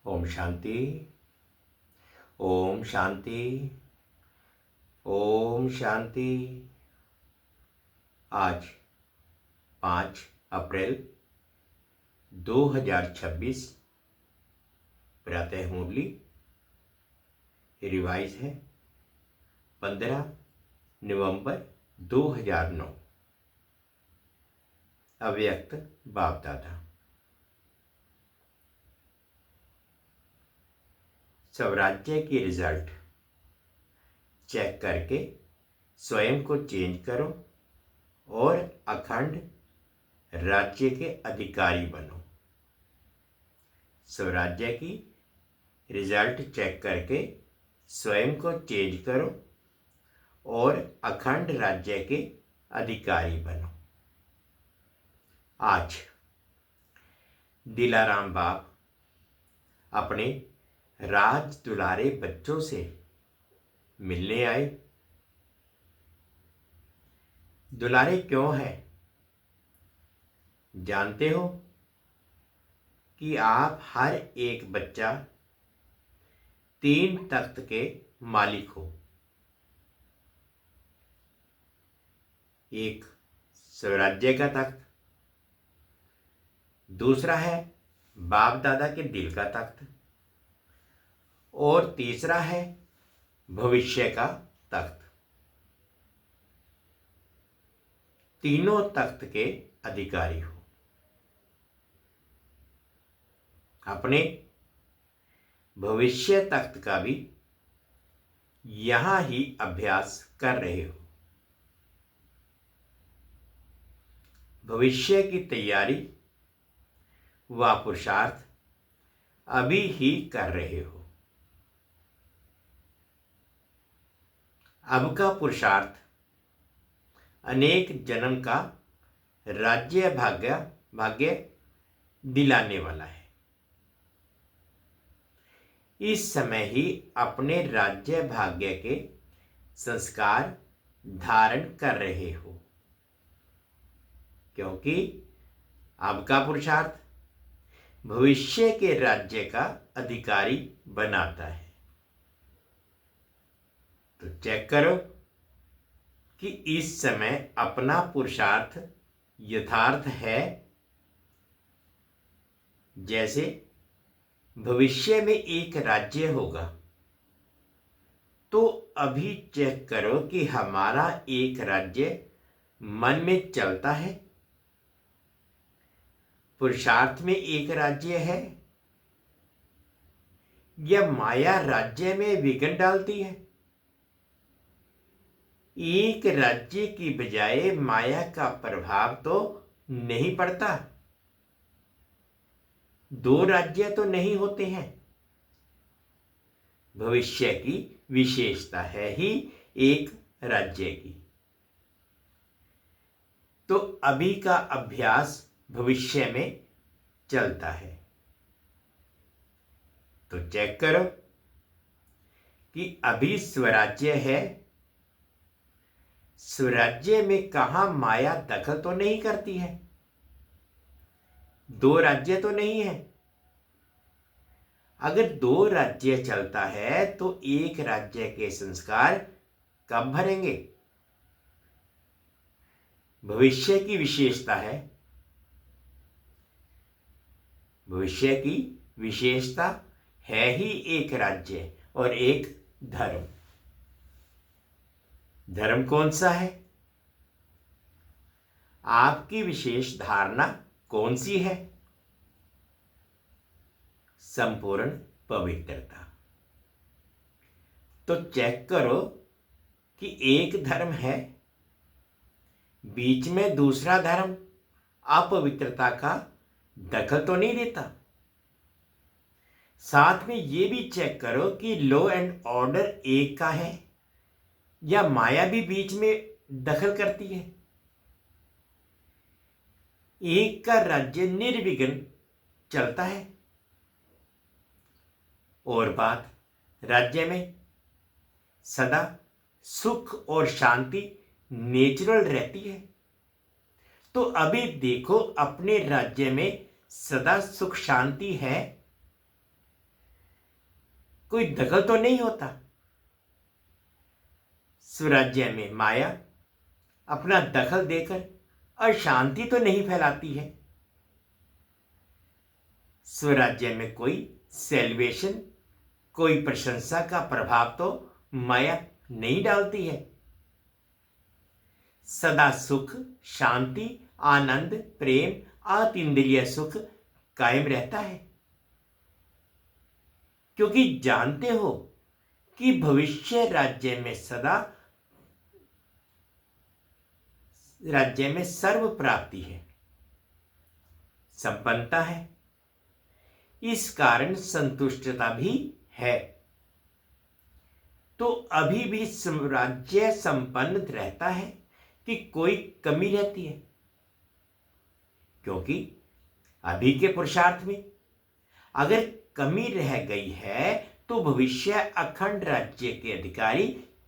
ओम शांति। ओम शांति। ओम शांति। आज 5 अप्रैल 2026 प्रातः मुरली रिवाइज है 15 नवंबर 2009। अव्यक्त बाप दादा। स्वराज्य की रिजल्ट चेक करके स्वयं को चेंज करो और अखंड राज्य के अधिकारी बनो। स्वराज्य की रिजल्ट चेक करके स्वयं को चेंज करो और अखंड राज्य के अधिकारी बनो। आज दिलाराम बाप अपने राज दुलारे बच्चों से मिलने आए। दुलारे क्यों है? जानते हो कि आप हर एक बच्चा 3 तख्त के मालिक हो। एक स्वराज्य का तख्त, दूसरा है बाप दादा के दिल का तख्त और तीसरा है भविष्य का तख्त। तीनों तख्त के अधिकारी हो। अपने भविष्य तख्त का भी यहां ही अभ्यास कर रहे हो। भविष्य की तैयारी व पुरुषार्थ अभी ही कर रहे हो। अब का पुरुषार्थ अनेक जन्म का राज्य भाग्य दिलाने वाला है। इस समय ही अपने राज्य भाग्य के संस्कार धारण कर रहे हो, क्योंकि अब का पुरुषार्थ भविष्य के राज्य का अधिकारी बनाता है। तो चेक करो कि इस समय अपना पुरुषार्थ यथार्थ है। जैसे भविष्य में एक राज्य होगा, तो अभी चेक करो कि हमारा एक राज्य मन में चलता है। पुरुषार्थ में एक राज्य है या माया राज्य में विघ्न डालती है। एक राज्य की बजाय माया का प्रभाव तो नहीं पड़ता। 2 राज्य तो नहीं होते हैं। भविष्य की विशेषता है ही एक राज्य की। तो अभी का अभ्यास भविष्य में चलता है। तो चेक करो कि अभी स्वराज्य है। स्वराज्य में कहां माया दखल तो नहीं करती है। 2 राज्य तो नहीं है। अगर 2 राज्य चलता है तो एक राज्य के संस्कार कब भरेंगे? भविष्य की विशेषता है। भविष्य की विशेषता है ही एक राज्य और एक धर्म। धर्म कौन सा है? आपकी विशेष धारणा कौन सी है? संपूर्ण पवित्रता। तो चेक करो कि एक धर्म है, बीच में दूसरा धर्म अपवित्रता का दखल तो नहीं देता। साथ में यह भी चेक करो कि लॉ एंड ऑर्डर एक का है या माया भी बीच में दखल करती है। एक का राज्य निर्विघ्न चलता है और बात राज्य में सदा सुख और शांति नेचुरल रहती है। तो अभी देखो अपने राज्य में सदा सुख शांति है कोई दखल तो नहीं होता। स्वराज्य में माया अपना दखल देकर अशांति तो नहीं फैलाती है। स्वराज्य में कोई सेलिब्रेशन, कोई प्रशंसा का प्रभाव तो माया नहीं डालती है। सदा सुख, शांति, आनंद, प्रेम, अतीन्द्रिय सुख कायम रहता है, क्योंकि जानते हो कि भविष्य राज्य में सर्व प्राप्ति है, संपन्नता है, इस कारण संतुष्टता भी है। तो अभी भी राज्य संपन्न रहता है कि कोई कमी रहती है? क्योंकि अभी के पुरुषार्थ में अगर कमी रह गई है तो भविष्य अखंड राज्य के अधिकारी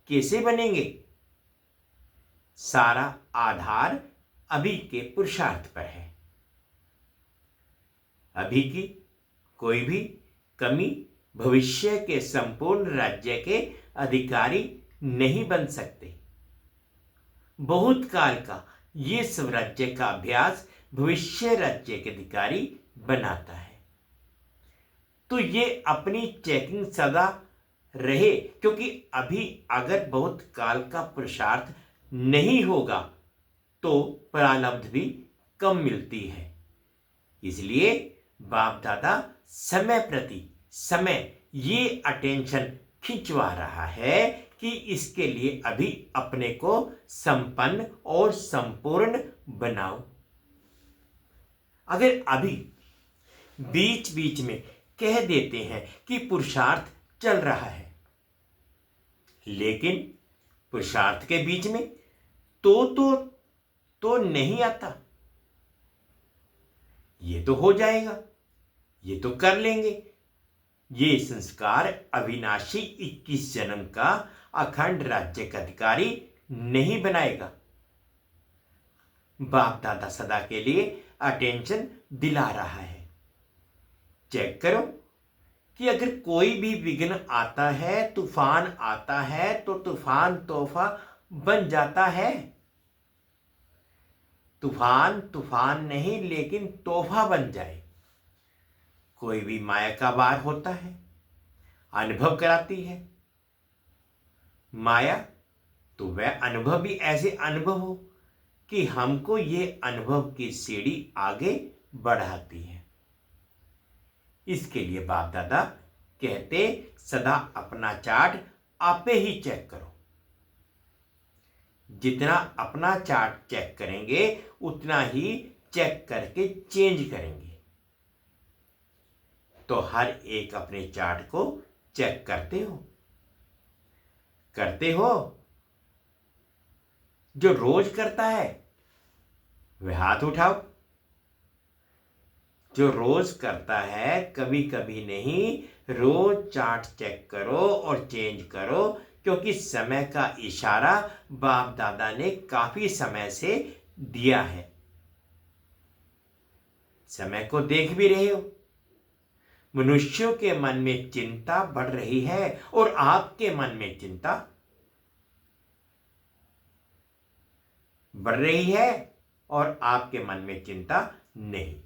कैसे बनेंगे? सारा आधार अभी के पुरुषार्थ पर है। अभी की कोई भी कमी भविष्य के संपूर्ण राज्य के अधिकारी नहीं बन सकते। बहुत काल का ये स्वराज्य का अभ्यास भविष्य राज्य के अधिकारी बनाता है। तो ये अपनी चेकिंग सदा रहे, क्योंकि अभी अगर बहुत काल का पुरुषार्थ नहीं होगा तो प्रारब्ध भी कम मिलती है। इसलिए बाप दादा समय प्रति समय ये अटेंशन खिंचवा रहा है कि इसके लिए अभी अपने को संपन्न और संपूर्ण बनाओ। अगर अभी बीच बीच में कह देते हैं कि पुरुषार्थ चल रहा है, लेकिन पुरुषार्थ के बीच में तो नहीं आता, ये तो हो जाएगा, ये तो कर लेंगे, ये संस्कार अविनाशी 21 जन्म का अखंड राज्य का अधिकारी नहीं बनाएगा। बाप दादा सदा के लिए अटेंशन दिला रहा है। चेक करो कि अगर कोई भी विघ्न आता है, तूफान आता है, तो तूफान तोहफा बन जाता है। तूफान नहीं, लेकिन तोहफा बन जाए। कोई भी माया का वार होता है, अनुभव कराती है माया, तो वह अनुभव भी ऐसे अनुभव हो कि हमको ये अनुभव की सीढ़ी आगे बढ़ाती है। इसके लिए बाप दादा कहते सदा अपना चार्ट आपे ही चेक करो। जितना अपना चार्ट चेक करेंगे उतना ही चेक करके चेंज करेंगे। तो हर एक अपने चार्ट को चेक करते हो? जो रोज करता है वह हाथ उठाओ। जो रोज करता है, कभी कभी नहीं, रोज चार्ट चेक करो और चेंज करो, क्योंकि समय का इशारा बाप दादा ने काफी समय से दिया है। समय को देख भी रहे हो, मनुष्यों के मन में चिंता बढ़ रही है और आपके मन में चिंता बढ़ रही है और आपके मन में चिंता नहीं।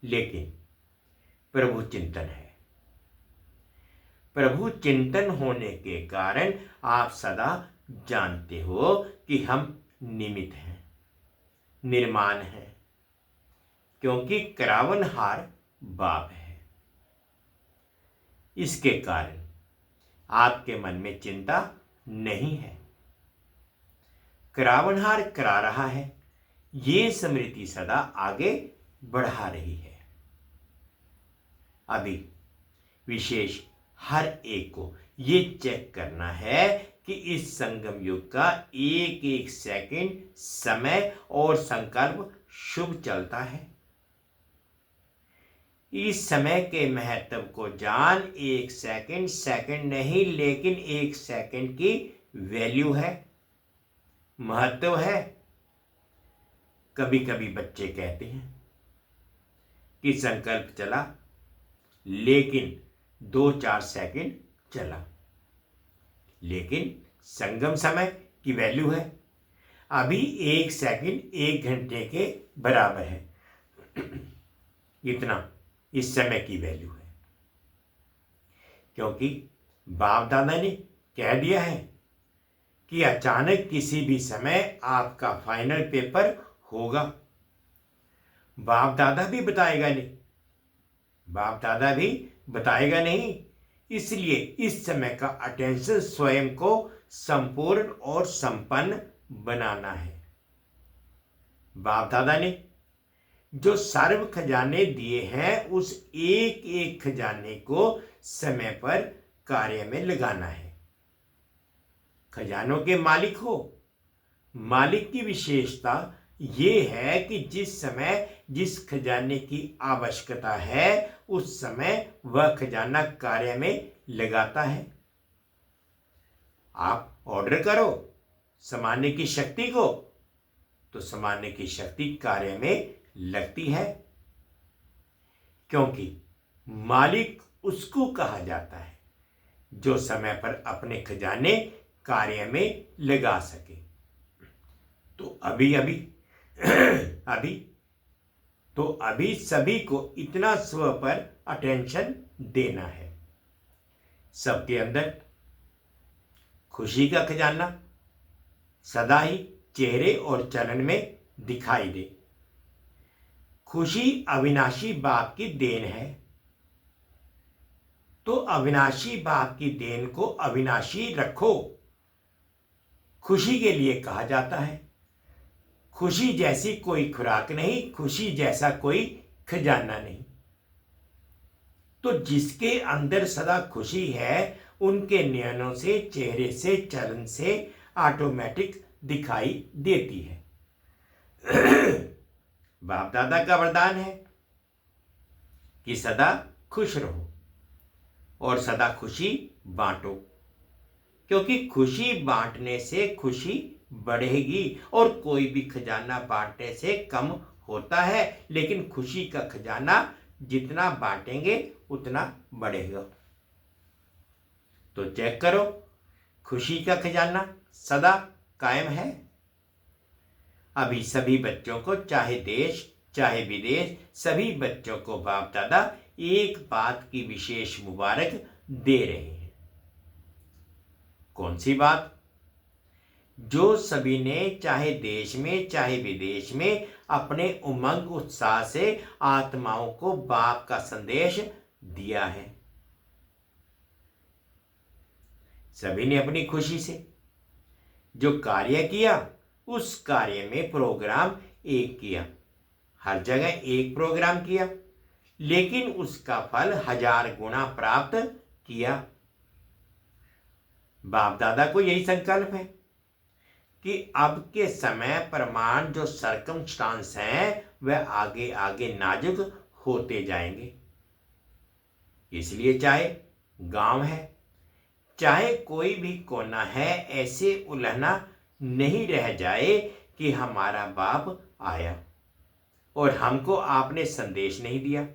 लेकिन प्रभु चिंतन है। प्रभु चिंतन होने के कारण आप सदा जानते हो कि हम निमित्त हैं, निर्माण है, क्योंकि करावनहार बाप है। इसके कारण आपके मन में चिंता नहीं है। करावनहार करा रहा है, ये स्मृति सदा आगे बढ़ा रही है। अभी विशेष हर एक को ये चेक करना है कि इस संगम युग का एक एक सेकंड समय और संकल्प शुभ चलता है। इस समय के महत्व को जान। एक सेकंड नहीं, लेकिन एक सेकंड की वैल्यू है, महत्व है। कभी कभी बच्चे कहते हैं कि संकल्प चला, लेकिन 2-4 सेकंड चला, लेकिन संगम समय की वैल्यू है अभी 1 सेकंड 1 घंटे के बराबर है। इतना इस समय की वैल्यू है, क्योंकि बाप दादा ने कह दिया है कि अचानक किसी भी समय आपका फाइनल पेपर होगा। बाप दादा भी बताएगा नहीं, बाप दादा भी बताएगा नहीं, इसलिए इस समय का अटेंशन स्वयं को संपूर्ण और संपन्न बनाना है। बाप दादा ने जो सर्व खजाने दिए हैं, उस एक एक खजाने को समय पर कार्य में लगाना है। खजानों के मालिक हो, मालिक की विशेषता ये है कि जिस समय जिस खजाने की आवश्यकता है उस समय वह खजाना कार्य में लगाता है। आप ऑर्डर करो समाने की शक्ति को, तो समाने की शक्ति कार्य में लगती है, क्योंकि मालिक उसको कहा जाता है जो समय पर अपने खजाने कार्य में लगा सके। तो अभी सभी को इतना स्व पर अटेंशन देना है। सबके अंदर खुशी का खजाना सदा ही चेहरे और चलन में दिखाई दे। खुशी अविनाशी बाप की देन है, तो अविनाशी बाप की देन को अविनाशी रखो। खुशी के लिए कहा जाता है, खुशी जैसी कोई खुराक नहीं, खुशी जैसा कोई खजाना नहीं। तो जिसके अंदर सदा खुशी है उनके नयनों से, चेहरे से, चलन से ऑटोमेटिक दिखाई देती है। बाप दादा का वरदान है कि सदा खुश रहो और सदा खुशी बांटो, क्योंकि खुशी बांटने से खुशी बढ़ेगी। और कोई भी खजाना बांटने से कम होता है, लेकिन खुशी का खजाना जितना बांटेंगे उतना बढ़ेगा। तो चेक करो, खुशी का खजाना सदा कायम है। अभी सभी बच्चों को, चाहे देश चाहे विदेश, सभी बच्चों को बाप दादा एक बात की विशेष मुबारक दे रहे हैं। कौन सी बात? जो सभी ने चाहे देश में चाहे विदेश में अपने उमंग उत्साह से आत्माओं को बाप का संदेश दिया है। सभी ने अपनी खुशी से जो कार्य किया उस कार्य में प्रोग्राम एक किया, हर जगह एक प्रोग्राम किया, लेकिन उसका फल 1000 गुना प्राप्त किया। बाप दादा को यही संकल्प है कि अब के समय प्रमाण जो सर्कमस्टांस हैं वह आगे आगे नाजुक होते जाएंगे। इसलिए चाहे गांव है चाहे कोई भी कोना है, ऐसे उलझना नहीं रह जाए कि हमारा बाप आया और हमको आपने संदेश नहीं दिया।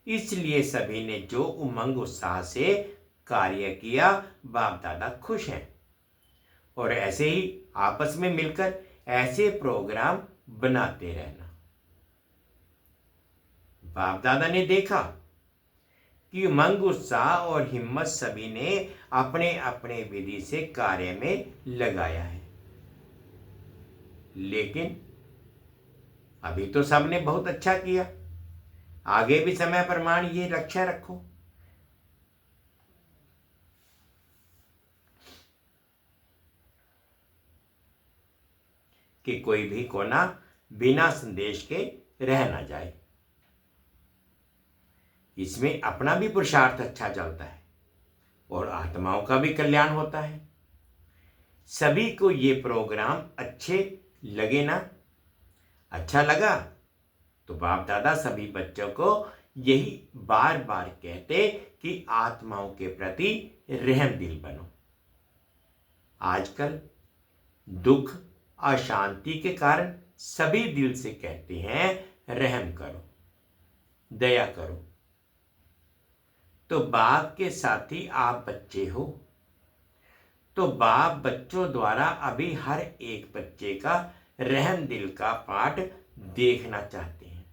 इसलिए सभी ने जो उमंग उत्साह से कार्य किया, बाप दादा खुश हैं। और ऐसे ही आपस में मिलकर ऐसे प्रोग्राम बनाते रहना। बाप दादा ने देखा कि उमंग उत्साह और हिम्मत सभी ने अपने अपने विधि से कार्य में लगाया है, लेकिन अभी तो सबने बहुत अच्छा किया। आगे भी समय प्रमाण ये रक्षा रखो। कि कोई भी कोना बिना संदेश के रह ना जाए। इसमें अपना भी पुरुषार्थ अच्छा चलता है और आत्माओं का भी कल्याण होता है। सभी को ये प्रोग्राम अच्छे लगे ना? अच्छा लगा तो बाप दादा सभी बच्चों को यही बार बार कहते कि आत्माओं के प्रति रहम दिल बनो। आजकल दुख अशांति के कारण सभी दिल से कहते हैं रहम करो, दया करो। तो बाप के साथी आप बच्चे हो, तो बाप बच्चों द्वारा अभी हर एक बच्चे का रहम दिल का पाठ देखना चाहते हैं।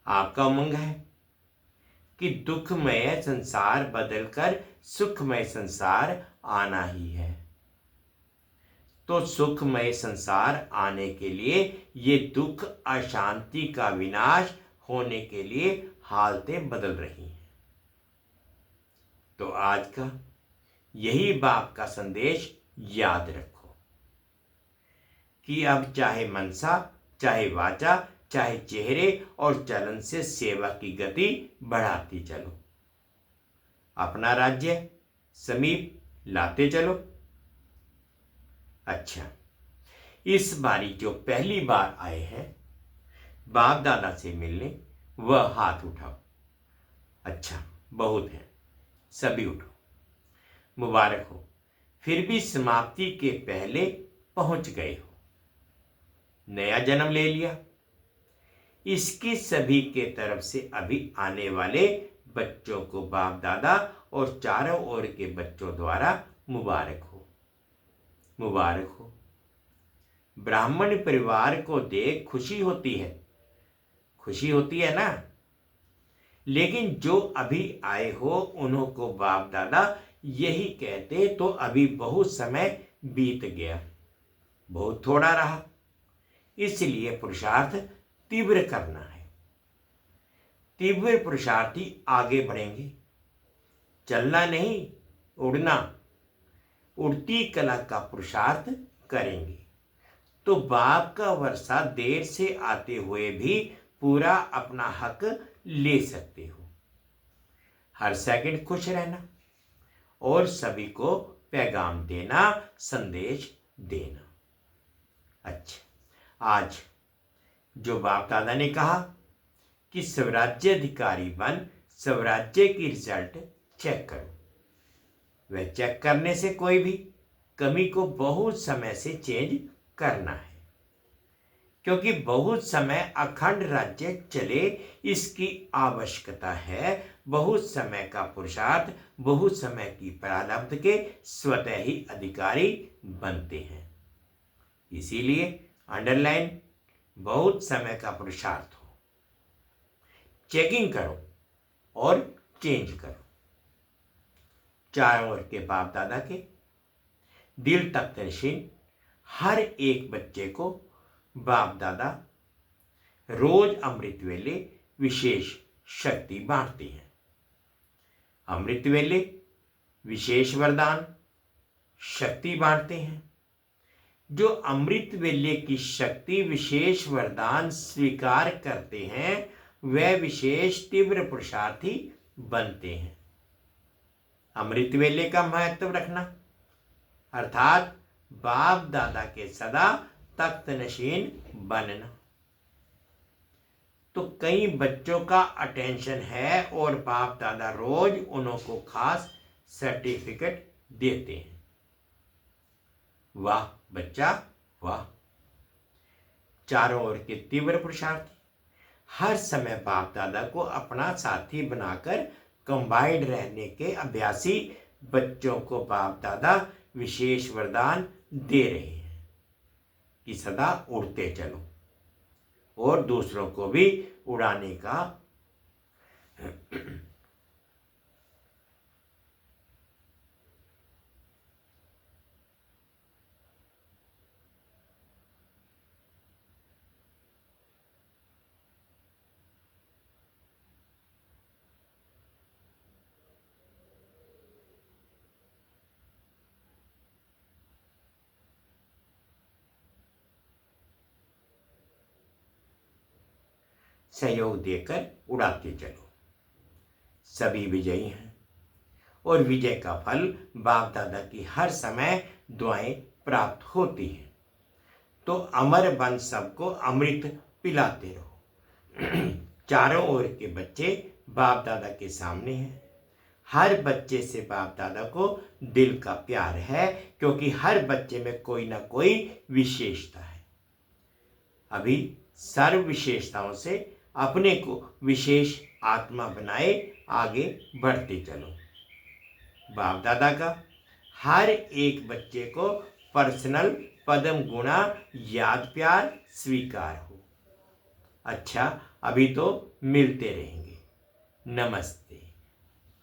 आपका उमंग है कि दुखमय संसार बदलकर सुखमय संसार आना ही है। तो सुखमय संसार आने के लिए ये दुख अशांति का विनाश होने के लिए हालतें बदल रही हैं। तो आज का यही बाप का संदेश याद रखो कि अब चाहे मनसा, चाहे वाचा, चाहे चेहरे और चलन से सेवा की गति बढ़ाती चलो, अपना राज्य समीप लाते चलो। अच्छा, इस बारी जो पहली बार आए हैं बाप दादा से मिलने, वह हाथ उठाओ। अच्छा, बहुत है, सभी उठो, मुबारक हो। फिर भी समाप्ति के पहले पहुंच गए हो, नया जन्म ले लिया। इसकी सभी के तरफ से अभी आने वाले बच्चों को बाप दादा और चारों ओर के बच्चों द्वारा मुबारक हो, मुबारक हो। ब्राह्मण परिवार को देख खुशी होती है, खुशी होती है ना। लेकिन जो अभी आए हो उन्हों को बाप दादा यही कहते तो अभी बहुत समय बीत गया, बहुत थोड़ा रहा, इसलिए पुरुषार्थ तीव्र करना है। तीव्र पुरुषार्थी आगे बढ़ेंगे, चलना नहीं उड़ना, उड़ती कला का पुरुषार्थ करेंगे। तो बाप का वर्षा देर से आते हुए भी पूरा अपना हक ले सकते हो। हर सेकंड खुश रहना और सभी को पैगाम देना, संदेश देना। अच्छा, आज जो बाप दादा ने कहा कि स्वराज्य अधिकारी बन स्वराज्य की रिजल्ट चेक करो, वह चेक करने से कोई भी कमी को बहुत समय से चेंज करना है, क्योंकि बहुत समय अखंड राज्य चले इसकी आवश्यकता है। बहुत समय का पुरुषार्थ बहुत समय की प्रारब्ध के स्वतः ही अधिकारी बनते हैं। इसीलिए अंडरलाइन बहुत समय का पुरुषार्थ हो, चेकिंग करो और चेंज करो। चारों ओर के बाप दादा के दिल तक नशीन हर एक बच्चे को बाप दादा रोज अमृत वेले विशेष शक्ति बांटते हैं। अमृत वेले विशेष वरदान शक्ति बांटते हैं। जो अमृत वेले की शक्ति विशेष वरदान स्वीकार करते हैं वे विशेष तीव्र पुरुषार्थी बनते हैं। अमृत वेले का महत्व रखना अर्थात बाप दादा के सदा तख्त नशीन बनना। तो कई बच्चों का अटेंशन है और बाप दादा रोज उन्हों को खास सर्टिफिकेट देते हैं। वाह बच्चा वाह। चारों ओर के तीव्र पुरुषार्थी हर समय बाप दादा को अपना साथी बनाकर कंबाइंड रहने के अभ्यासी बच्चों को बाप दादा विशेष वरदान दे रहे हैं कि सदा उड़ते चलो और दूसरों को भी उड़ाने का सहयोग देकर उड़ाते चलो। सभी विजयी हैं और विजय का फल बाप दादा की हर समय दुआएं प्राप्त होती हैं। तो अमर बन सबको अमृत पिलाते रहो। चारों ओर के बच्चे बाप दादा के सामने हैं। हर बच्चे से बाप दादा को दिल का प्यार है, क्योंकि हर बच्चे में कोई ना कोई विशेषता है। अभी सर्व विशेषताओं से अपने को विशेष आत्मा बनाए आगे बढ़ते चलो। बाप दादा का हर एक बच्चे को पर्सनल पदम गुणा याद प्यार स्वीकार हो। अच्छा, अभी तो मिलते रहेंगे। नमस्ते।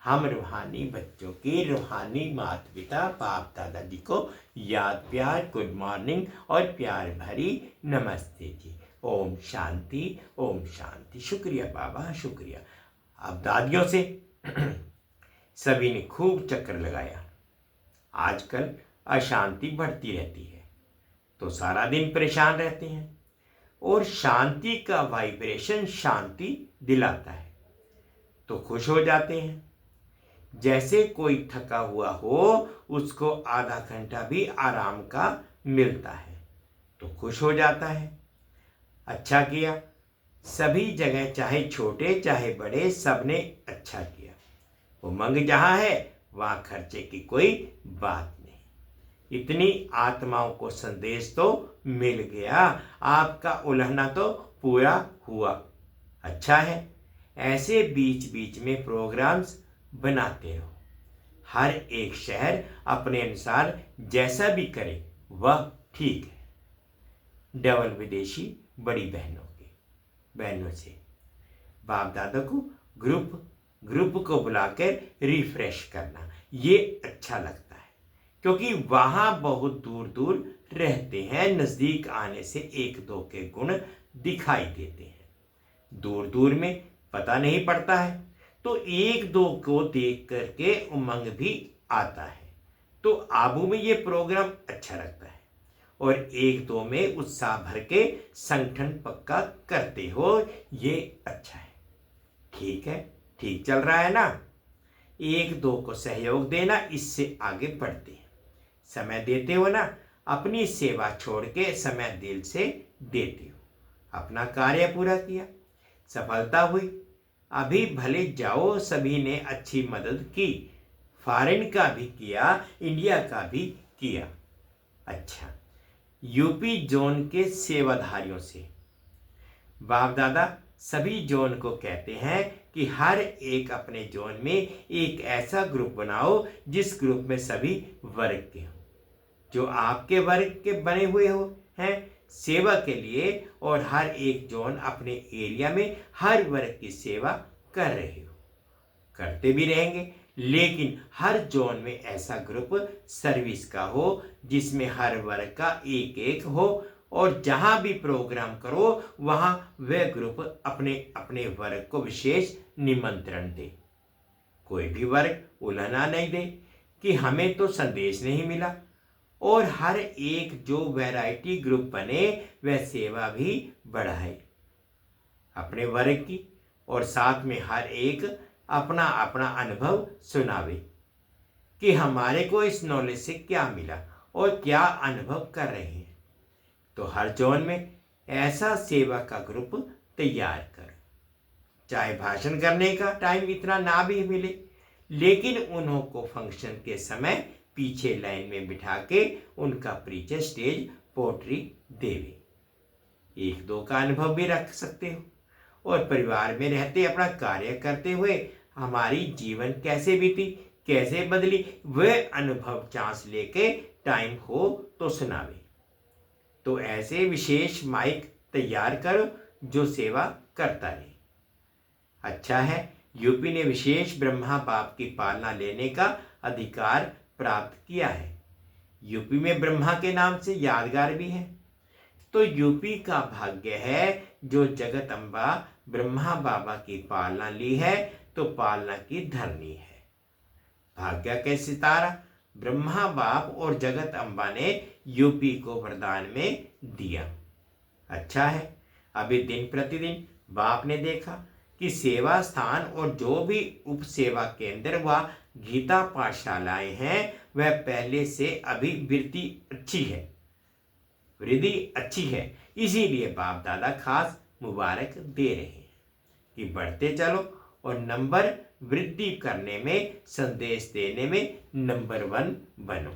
हम रूहानी बच्चों की रूहानी माता पिता बाप दादाजी को याद प्यार, गुड मॉर्निंग और प्यार भरी नमस्ते जी। ओम शांति, ओम शांति। शुक्रिया बाबा, शुक्रिया। अब दादियों से सभी ने खूब चक्कर लगाया। आजकल अशांति बढ़ती रहती है तो सारा दिन परेशान रहते हैं, और शांति का वाइब्रेशन शांति दिलाता है तो खुश हो जाते हैं। जैसे कोई थका हुआ हो, उसको आधा घंटा भी आराम का मिलता है तो खुश हो जाता है। अच्छा किया, सभी जगह चाहे छोटे चाहे बड़े सबने अच्छा किया। उमंग जहां है वहां खर्चे की कोई बात नहीं। इतनी आत्माओं को संदेश तो मिल गया, आपका उल्हना तो पूरा हुआ। अच्छा है, ऐसे बीच बीच में प्रोग्राम्स बनाते रहो। हर एक शहर अपने अनुसार जैसा भी करे वह ठीक है। डबल विदेशी बड़ी बहनों से बाप दादा को ग्रुप को बुलाकर रिफ्रेश करना, ये अच्छा लगता है क्योंकि वहां बहुत दूर दूर रहते हैं। नजदीक आने से एक दो के गुण दिखाई देते हैं, दूर दूर में पता नहीं पड़ता है तो एक दो को देख करके उमंग भी आता है। तो आबू में ये प्रोग्राम अच्छा लगता है और एक दो में उत्साह भर के संगठन पक्का करते हो, ये अच्छा है। ठीक है, ठीक चल रहा है ना। एक दो को सहयोग देना, इससे आगे बढ़ते हैं। समय देते हो ना, अपनी सेवा छोड़ के समय दिल से देते हो। अपना कार्य पूरा किया, सफलता हुई। अभी भले जाओ, सभी ने अच्छी मदद की, फॉरेन का भी किया, इंडिया का भी किया। अच्छा, यूपी जोन के सेवाधारियों से बाप दादा सभी जोन को कहते हैं कि हर एक अपने जोन में एक ऐसा ग्रुप बनाओ जिस ग्रुप में सभी वर्ग के हो, जो आपके वर्ग के बने हुए हो हैं सेवा के लिए, और हर एक जोन अपने एरिया में हर वर्ग की सेवा कर रहे हो, करते भी रहेंगे। लेकिन हर जोन में ऐसा ग्रुप सर्विस का हो जिसमें हर वर्ग का एक एक हो, और जहां भी प्रोग्राम करो वहां वह ग्रुप अपने अपने वर्ग को विशेष निमंत्रण दे। कोई भी वर्ग उलझना नहीं दे कि हमें तो संदेश नहीं मिला, और हर एक जो वैरायटी ग्रुप बने वह सेवा भी बढ़ाए अपने वर्ग की, और साथ में हर एक अपना अपना अनुभव सुनावे कि हमारे को इस नॉलेज से क्या मिला और क्या अनुभव कर रहे हैं। तो हर जोन में ऐसा सेवा का ग्रुप तैयार कर। चाहे भाषण करने का टाइम इतना ना भी मिले, लेकिन उन्हों को फंक्शन के समय पीछे लाइन में बिठा के उनका परिचय स्टेज पोट्री देवे। एक दो का अनुभव भी रख सकते हो, और परिवार में रहते अपना कार्य करते हुए हमारी जीवन कैसे बीती, कैसे बदली, वह अनुभव चांस लेके टाइम हो तो सुनावे। तो ऐसे विशेष माइक तैयार करो जो सेवा करता रहे। अच्छा है, यूपी ने विशेष ब्रह्मा बाप की पालना लेने का अधिकार प्राप्त किया है। यूपी में ब्रह्मा के नाम से यादगार भी है। तो यूपी का भाग्य है जो जगत अम्बा ब्रह्मा बाबा की पालना ली है, तो पालना की धरनी है। भाग्य के सितारा ब्रह्मा बाप और जगत अम्बा ने यूपी को वरदान में दिया। अच्छा है, अभी दिन प्रतिदिन बाप ने देखा कि सेवा स्थान और जो भी उप सेवा केंद्र व गीता पाठशालाएं हैं वह पहले से अभी वृद्धि अच्छी है। इसीलिए बाप दादा खास मुबारक दे रहे हैं कि बढ़ते चलो और नंबर वृद्धि करने में, संदेश देने में नंबर 1 बनो।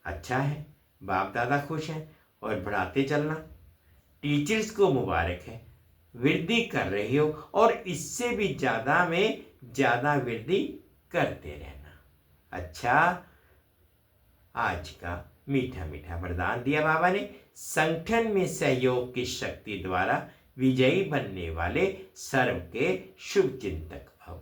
अच्छा है, बाप दादा खुश हैं और बढ़ाते चलना। टीचर्स को मुबारक है, वृद्धि कर रही हो और इससे भी ज़्यादा में ज़्यादा वृद्धि करते रहना। अच्छा, आज का मीठा मीठा वरदान दिया बाबा ने। संगठन में सहयोग की शक्ति द्वारा विजयी बनने वाले सर्व के शुभ चिंतक भव।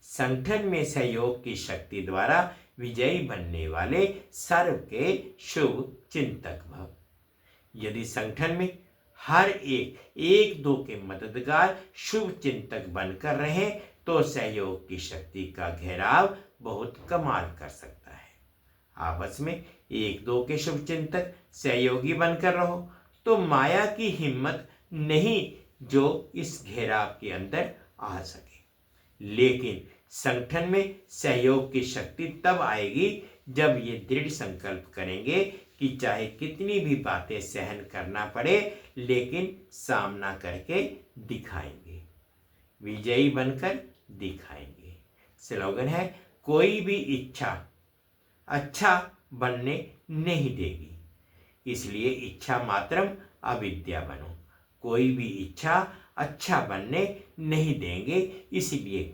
संगठन में सहयोग की शक्ति द्वारा विजयी बनने वाले सर्व के शुभ चिंतक भव। यदि संगठन में हर एक दो के मददगार शुभ चिंतक बनकर रहे तो सहयोग की शक्ति का घेराव बहुत कमाल कर सकता है। आपस में एक दो के शुभ चिंतक सहयोगी बनकर रहो तो माया की हिम्मत नहीं जो इस घेराव के अंदर आ सके। लेकिन संगठन में सहयोग की शक्ति तब आएगी जब ये दृढ़ संकल्प करेंगे कि चाहे कितनी भी बातें सहन करना पड़े लेकिन सामना करके दिखाएंगे, विजयी बनकर दिखाएंगे। स्लोगन है, कोई भी इच्छा अच्छा बनने नहीं देगी, इसलिए इच्छा मात्रम अविद्या बनो। कोई भी इच्छा अच्छा बनने नहीं देंगे, इसलिए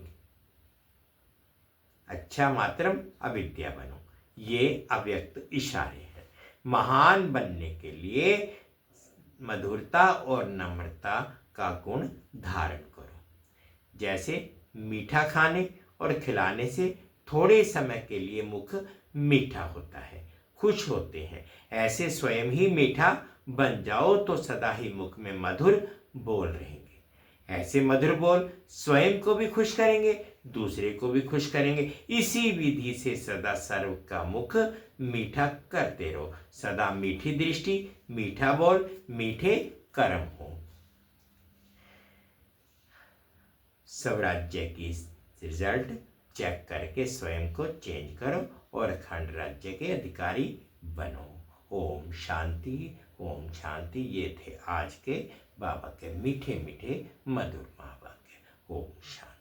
अच्छा मात्रम अविद्या बनो। ये अव्यक्त इशारे हैं। महान बनने के लिए मधुरता और नम्रता का गुण धारण करो। जैसे मीठा खाने और खिलाने से थोड़े समय के लिए मुख मीठा होता है, खुश होते हैं, ऐसे स्वयं ही मीठा बन जाओ तो सदा ही मुख में मधुर बोल रहेंगे। ऐसे मधुर बोल स्वयं को भी खुश करेंगे, दूसरे को भी खुश करेंगे। इसी विधि से सदा सर्व का मुख मीठा करते रहो। सदा मीठी दृष्टि, मीठा बोल, मीठे कर्म हो। स्वराज्य की रिजल्ट चेक करके स्वयं को चेंज करो और अखंड राज्य के अधिकारी बनो। ओम शांति, ओम शांति। ये थे आज के बाबा के मीठे मीठे मधुर महावाक्य। ओम शांति।